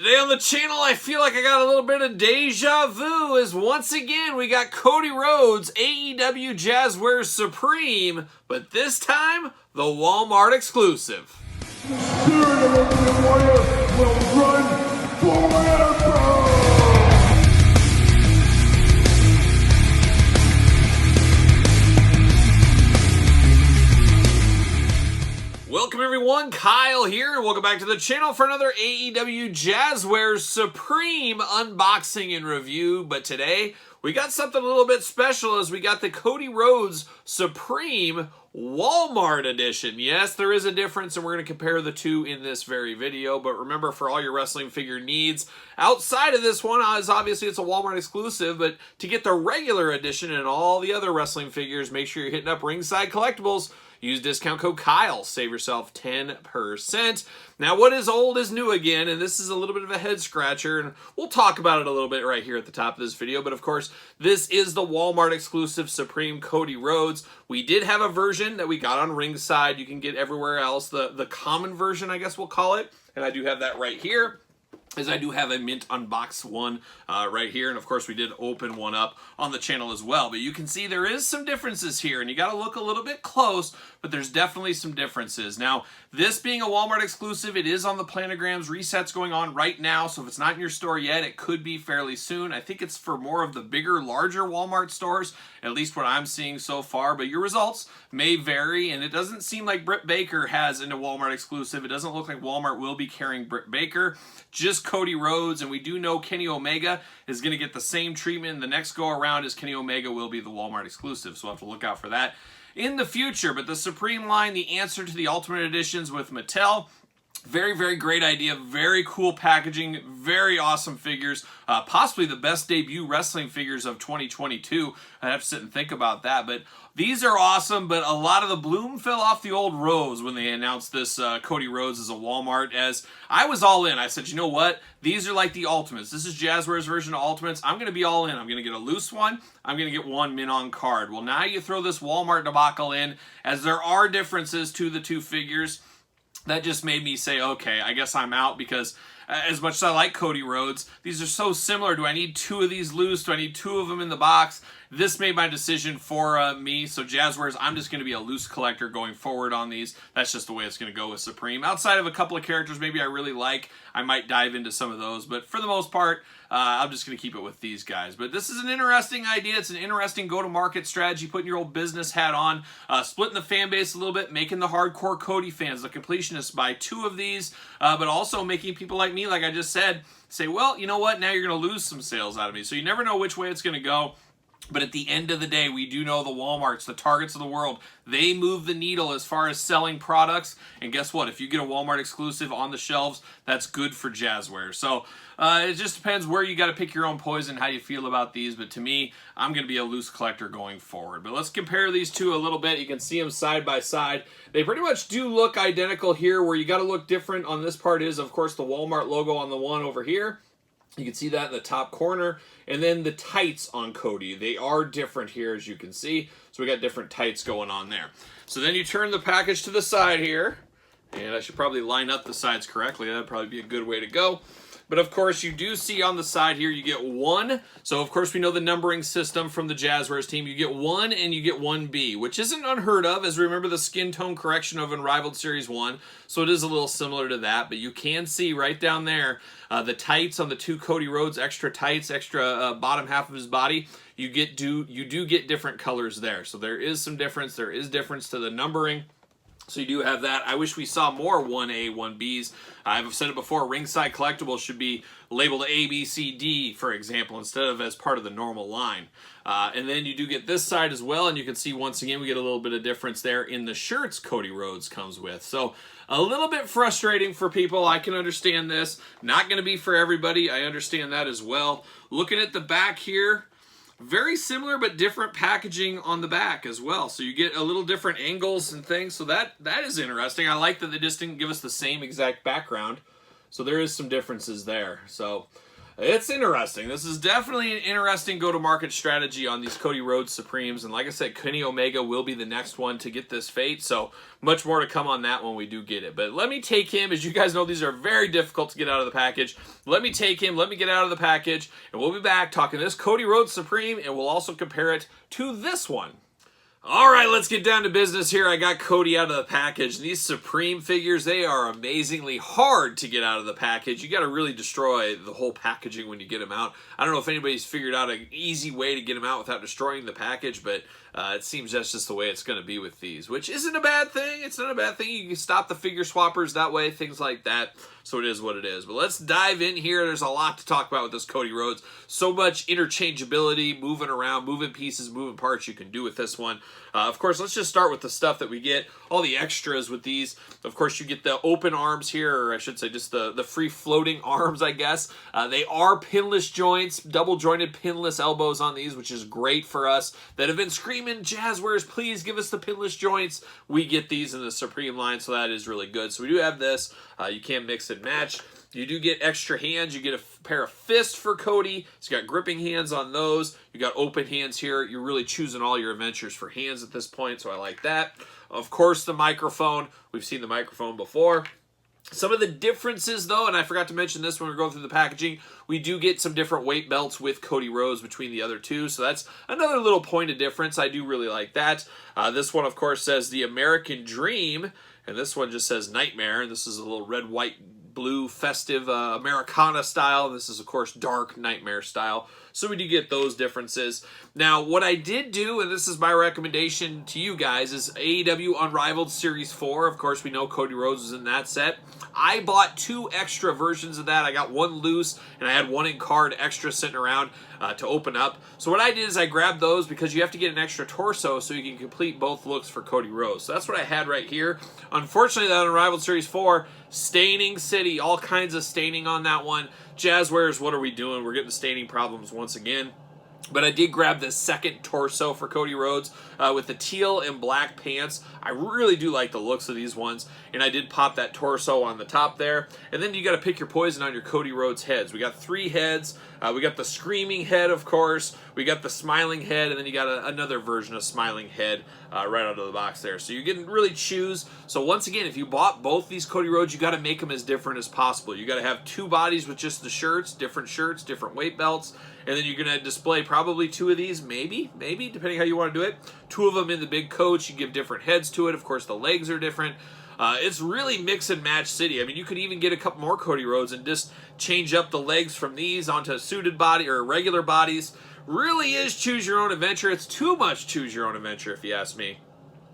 Today on the channel, I feel like I got a little bit of deja vu as once again we got Cody Rhodes AEW Jazzwares Supreme, but this time the Walmart exclusive. The spirit of the warrior will run forever! Welcome everyone, Kyle here, and welcome back to the channel for another AEW Jazzwares Supreme unboxing and review. But today, we got something a little bit special as we got the Cody Rhodes Supreme Walmart edition. Yes, there is a difference, and we're going to compare the two in this very video. But remember, for all your wrestling figure needs, outside of this one, as obviously it's a Walmart exclusive, but to get the regular edition and all the other wrestling figures, make sure you're hitting up Ringside Collectibles. Use discount code Kyle, save yourself 10%. Now, what is old is new again, and this is a little bit of a head scratcher, and we'll talk about it a little bit right here at the top of this video. But of course, this is the Walmart exclusive Supreme Cody Rhodes. We did have a version that we got on Ringside. You can get everywhere else, the common version, I guess we'll call it, and I do have that right here. As I do have a mint unboxed one right here, and of course we did open one up on the channel as well. But you can see there is some differences here, and you got to look a little bit close, but there's definitely some differences. Now, this being a Walmart exclusive, it is on the planograms. Resets going on right now, so if it's not in your store yet, it could be fairly soon. I think it's for more of the bigger, larger Walmart stores, at least what I'm seeing so far, but your results may vary, and it doesn't seem like Britt Baker has in a Walmart exclusive. It doesn't look like Walmart will be carrying Britt Baker, just Cody Rhodes, and we do know Kenny Omega is going to get the same treatment the next go around as Kenny Omega will be the Walmart exclusive, so we'll have to look out for that in the future. But the Supreme line, the answer to the Ultimate Editions with Mattel, very, very great idea. Very cool packaging. Very awesome figures. Possibly the best debut wrestling figures of 2022. I'd have to sit and think about that. But these are awesome, but a lot of the bloom fell off the old rose when they announced this Cody Rhodes as a Walmart, as I was all in. I said, you know what? These are like the Ultimates. This is Jazzwares' version of Ultimates. I'm going to be all in. I'm going to get a loose one. I'm going to get one mint on card. Well, now you throw this Walmart debacle in, as there are differences to the two figures. That just made me say, okay, I guess I'm out, because as much as I like Cody Rhodes, these are so similar. Do I need two of these loose? Do I need two of them in the box? This made my decision for me. So Jazzwares, I'm just going to be a loose collector going forward on these. That's just the way it's going to go with Supreme. Outside of a couple of characters maybe I really like, I might dive into some of those. But for the most part, I'm just going to keep it with these guys. But this is an interesting idea. It's an interesting go-to-market strategy, putting your old business hat on, splitting the fan base a little bit, making the hardcore Cody fans, the completionists, buy two of these, but also making people like me, like I just said, say, well, you know what? Now you're going to lose some sales out of me. So you never know which way it's going to go. But at the end of the day, we do know the Walmarts, the Targets of the world, they move the needle as far as selling products. And guess what? If you get a Walmart exclusive on the shelves, that's good for Jazzwares. So it just depends where you got to pick your own poison, how you feel about these. But to me, I'm going to be a loose collector going forward. But let's compare these two a little bit. You can see them side by side. They pretty much do look identical here. Where you got to look different on this part is, of course, the Walmart logo on the one over here. You can see that in the top corner. And then the tights on Cody. They are different here, as you can see. So we got different tights going on there. So then you turn the package to the side here. And I should probably line up the sides correctly. That'd probably be a good way to go. But of course, you do see on the side here, you get one. So of course, we know the numbering system from the Jazzwares team. You get one and you get 1B, which isn't unheard of, as remember the skin tone correction of Unrivaled Series 1. So it is a little similar to that. But you can see right down there, the tights on the two Cody Rhodes, extra tights, extra bottom half of his body. You do get different colors there. So there is some difference. There is difference to the numbering. So you do have that. I wish we saw more 1A, 1Bs. I've said it before, Ringside Collectibles should be labeled A, B, C, D, for example, instead of as part of the normal line. And then you do get this side as well, and you can see once again we get a little bit of difference there in the shirts Cody Rhodes comes with. So a little bit frustrating for people. I can understand this. Not going to be for everybody. I understand that as well. Looking at the back here, very similar but different packaging on the back as well. So you get a little different angles and things. So that is interesting. I like that they just didn't give us the same exact background. So there is some differences there. So It's interesting. This is definitely an interesting go-to-market strategy on these Cody Rhodes Supremes. And like I said, Kenny Omega will be the next one to get this fate. So much more to come on that when we do get it. But let me take him. As you guys know, these are very difficult to get out of the package. Let me take him. Let me get out of the package. And we'll be back talking this Cody Rhodes Supreme. And we'll also compare it to this one. All right, let's get down to business here. I got Cody out of the package. These Supreme figures, they are amazingly hard to get out of the package. You got to really destroy the whole packaging when you get them out. I don't know if anybody's figured out an easy way to get them out without destroying the package, but it seems that's just the way it's going to be with these, which isn't a bad thing. It's not a bad thing. You can stop the figure swappers that way, things like that. So it is what it is. But let's dive in here. There's a lot to talk about with this Cody Rhodes. So much interchangeability, moving around, moving pieces, moving parts you can do with this one. Of course, let's just start with the stuff that we get. All the extras with these. Of course, you get the open arms here, or I should say just the free-floating arms, I guess. They are pinless joints, double-jointed pinless elbows on these, which is great for us that have been screaming, Jazzwares, please give us the pinless joints. We get these in the Supreme line, so that is really good. So we do have this. You can mix and match. You do get extra hands. You get a pair of fists for Cody. So you got gripping hands on those. You got open hands here. You're really choosing all your adventures for hands at this point, so I like that. Of course, the microphone. We've seen the microphone before. Some of the differences, though, and I forgot to mention this when we were going through the packaging, we do get some different weight belts with Cody Rhodes between the other two, so that's another little point of difference. I do really like that. This one, of course, says the American Dream, and this one just says Nightmare, and this is a little red, white, blue, festive Americana style. This is, of course, dark Nightmare style. So we do get those differences. Now, what I did do, and this is my recommendation to you guys, is AEW Unrivaled Series 4. Of course, we know Cody Rhodes is in that set. I bought 2 extra versions of that. I got one loose, and I had one in card extra sitting around to open up. So what I did is I grabbed those because you have to get an extra torso so you can complete both looks for Cody Rhodes. So that's what I had right here. Unfortunately, that Unrivaled Series 4, Staining City, all kinds of staining on that one. Jazzwares, what are we doing? We're getting the staining problems once again. But I did grab the second torso for Cody Rhodes with the teal and black pants. I really do like the looks of these ones. And I did pop that torso on the top there. And then you got to pick your poison on your Cody Rhodes heads. We got 3 heads. We got the screaming head, of course. We got the smiling head. And then you got another version of smiling head right out of the box there. So you can really choose. So once again, if you bought both these Cody Rhodes, you got to make them as different as possible. You got to have 2 bodies with just the shirts, different weight belts. And then you're going to display probably 2 of these, maybe, depending how you want to do it. 2 of them in the big coach. You give different heads to it. Of course, the legs are different. It's really mix and match city. I mean, you could even get a couple more Cody Rhodes and just change up the legs from these onto a suited body or regular bodies. Really is choose your own adventure. It's too much choose your own adventure, if you ask me.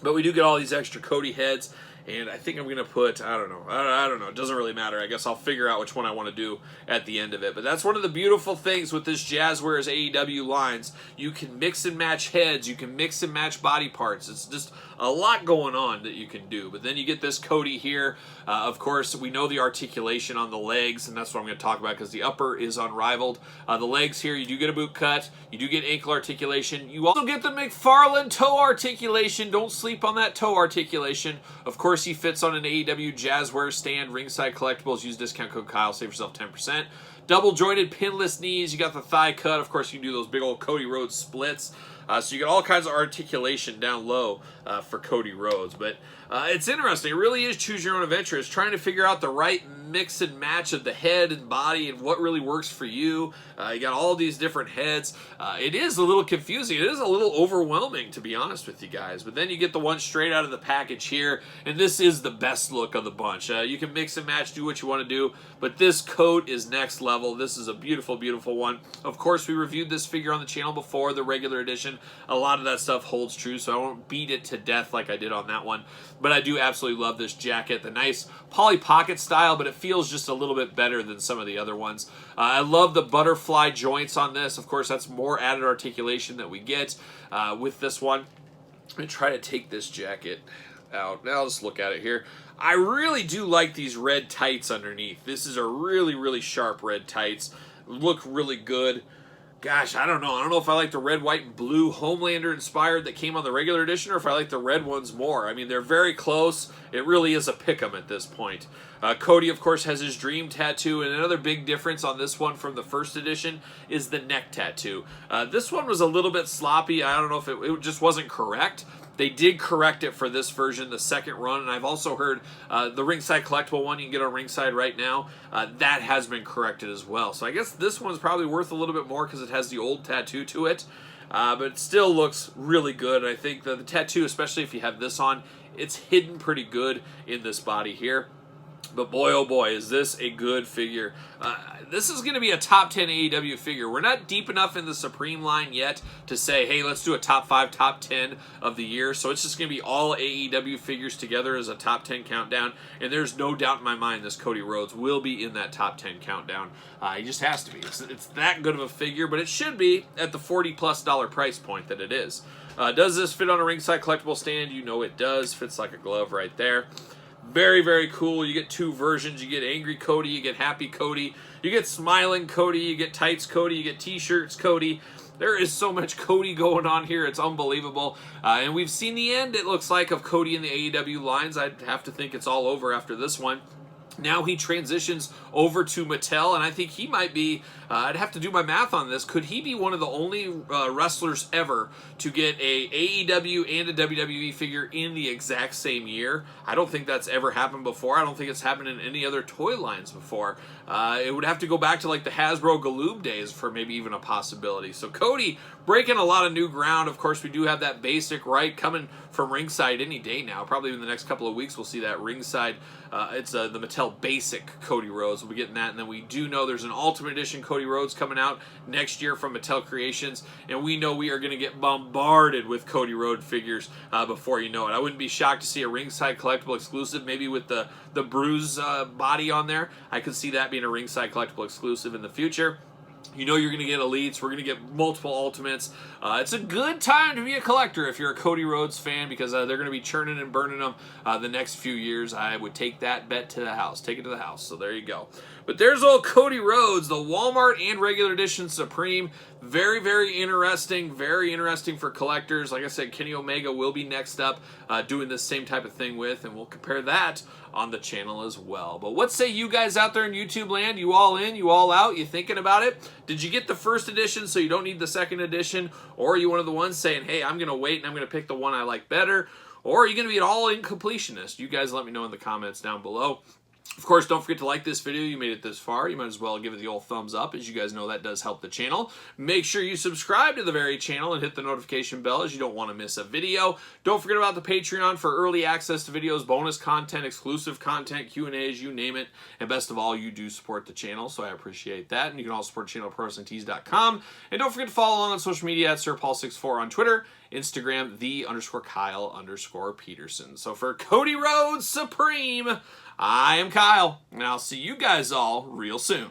But we do get all these extra Cody heads. And I think I'm going to put, I don't know. It doesn't really matter. I guess I'll figure out which one I want to do at the end of it. But that's one of the beautiful things with this Jazzwares AEW lines. You can mix and match heads. You can mix and match body parts. It's just a lot going on that you can do. But then you get this Cody here. Of course, we know the articulation on the legs, and that's what I'm going to talk about because the upper is unrivaled. The legs here, you do get a boot cut. You do get ankle articulation. You also get the McFarlane toe articulation. Don't sleep on that toe articulation. Of course, he fits on an AEW Jazzwares stand. Ringside Collectibles. Use discount code Kyle. Save yourself 10%. Double jointed pinless knees. You got the thigh cut. Of course, you can do those big old Cody Rhodes splits. So you got all kinds of articulation down low for Cody Rhodes. But it's interesting. It really is choose your own adventure. It's trying to figure out the right mix and match of the head and body and what really works for you. You got all these different heads. It is a little confusing. It is a little overwhelming, to be honest with you guys. But then you get the one straight out of the package here. And this is the best look of the bunch. You can mix and match, do what you want to do. But this coat is next level. This is a beautiful, beautiful one. Of course, we reviewed this figure on the channel before, the regular edition. A lot of that stuff holds true, so I won't beat it to death like I did on that one. But I do absolutely love this jacket. The nice Polly Pocket style, but it feels just a little bit better than some of the other ones. I love the butterfly joints on this. Of course, that's more added articulation that we get with this one. I'm going to try to take this jacket out. Now I'll just look at it here. I really do like these red tights underneath. This is a really, really sharp red tights. Look really good. Gosh, I don't know. I don't know if I like the red, white, and blue Homelander inspired that came on the regular edition or if I like the red ones more. I mean, they're very close. It really is a pick-em at this point. Cody, of course, has his dream tattoo, and another big difference on this one from the first edition is the neck tattoo. This one was a little bit sloppy. I don't know if it just wasn't correct. They did correct it for this version, the second run, and I've also heard the Ringside collectible one you can get on Ringside right now, that has been corrected as well. So I guess this one's probably worth a little bit more because it has the old tattoo to it, but it still looks really good. I think the tattoo, especially if you have this on, it's hidden pretty good in this body here. But boy, oh boy, is this a good figure. This is going to be a top 10 AEW figure. We're not deep enough in the Supreme line yet to say, hey, let's do a top 5, top 10 of the year. So it's just going to be all AEW figures together as a top 10 countdown. And there's no doubt in my mind this Cody Rhodes will be in that top 10 countdown. He just has to be. It's that good of a figure, but it should be at the $40+ price point that it is. Does this fit on a Ringside collectible stand? You know it does. Fits like a glove right there. Very, very cool. You get two versions. You get Angry Cody, you get Happy Cody, you get Smiling Cody, you get Tights Cody, you get T-shirts Cody. There is so much Cody going on here. It's unbelievable. And we've seen the end, it looks like, of Cody in the AEW lines. I'd have to think it's all over after this one. Now he transitions over to Mattel, and I think he might be, I'd have to do my math on this, could he be one of the only wrestlers ever to get a AEW and a WWE figure in the exact same year? I don't think that's ever happened before. I don't think it's happened in any other toy lines before. It would have to go back to like the Hasbro Galoob days for maybe even a possibility. So Cody breaking a lot of new ground. Of course, we do have that basic, right, coming from Ringside any day now. Probably in the next couple of weeks we'll see that Ringside. It's the Mattel Basic Cody Rhodes. We'll be getting that. And then we do know there's an Ultimate Edition Cody Rhodes coming out next year from Mattel Creations. And we know we are going to get bombarded with Cody Rhodes figures before you know it. I wouldn't be shocked to see a Ringside collectible exclusive, maybe with the Bruise body on there. I could see that being a Ringside collectible exclusive in the future. You know you're going to get elites. We're going to get multiple ultimates. It's a good time to be a collector if you're a Cody Rhodes fan because they're going to be churning and burning them the next few years. I would take that bet to the house. Take it to the house. So there you go. But there's old Cody Rhodes, the Walmart and regular edition Supreme. Very, very interesting. Very interesting for collectors. Like I said, Kenny Omega will be next up doing this same type of thing with, and we'll compare that on the channel as well. But what say you guys out there in YouTube land? You all in? You all out? You thinking about it? Did you get the first edition so you don't need the second edition? Or are you one of the ones saying, hey, I'm going to wait and I'm going to pick the one I like better? Or are you going to be an all-in completionist? You guys let me know in the comments down below. Of course, don't forget to like this video. You made it this far. You might as well give it the old thumbs up. As you guys know, that does help the channel. Make sure you subscribe to the very channel and hit the notification bell as you don't want to miss a video. Don't forget about the Patreon for early access to videos, bonus content, exclusive content, Q&As, you name it. And best of all, you do support the channel, so I appreciate that. And you can also support the channel at ProWrestlingTees.com. And don't forget to follow along on social media at SirPaul64 on Twitter, Instagram, _Kyle_Peterson. So for Cody Rhodes Supreme, I am Kyle, and I'll see you guys all real soon.